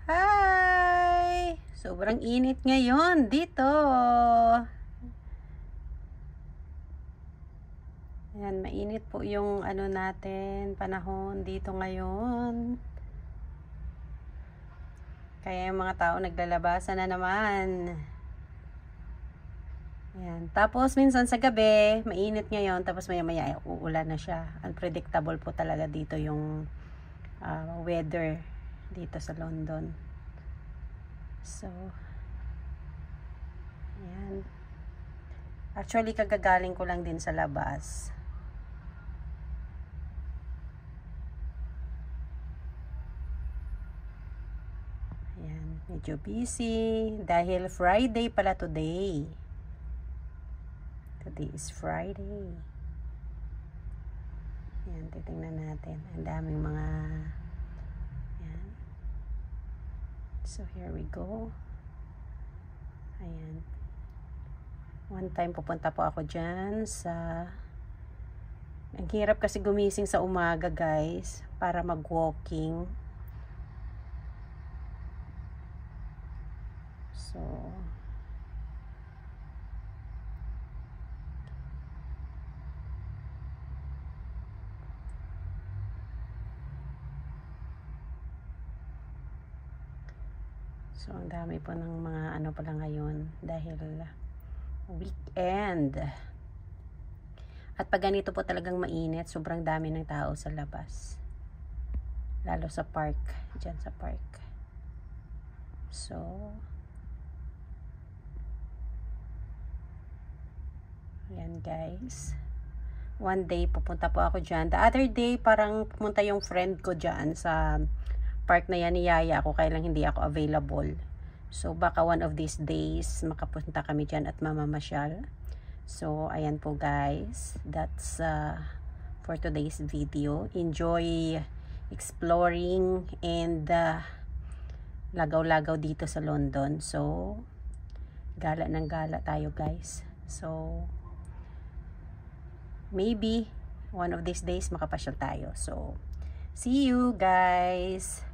Hi! Sobrang init ngayon dito. Ayan, mainit po yung ano natin, panahon dito ngayon. Kaya yung mga tao naglalabasan na naman. Ayan. Tapos minsan sa gabi, mainit ngayon, tapos maya-maya uulan na siya. Unpredictable po talaga dito yung weather dito sa London. So, ayan. Actually, kagagaling ko lang din sa labas. Ayan, medyo busy dahil Friday pala today. Today is Friday. Ayan, titingnan natin. Ang daming mga... Ayan. So, here we go. Ayan. One time, pupunta po ako dyan sa... Ang hirap kasi gumising sa umaga, guys, para mag-walking. So... So, ang dami po ng mga ano pala ngayon dahil weekend. At pag ganito po talagang mainit, sobrang dami ng tao sa labas. Lalo sa park, dyan sa park. So, ayan guys. One day, pupunta po ako dyan. The other day, parang pumunta yung friend ko dyan sa park na yan ni Yaya ako, kaya lang hindi ako available. So, baka one of these days, makapunta kami dyan at mamamasyal. So, ayan po guys. That's for today's video. Enjoy exploring and lagaw-lagaw dito sa London. So, gala ng gala tayo guys. So, maybe one of these days makapasyal tayo. So, see you guys!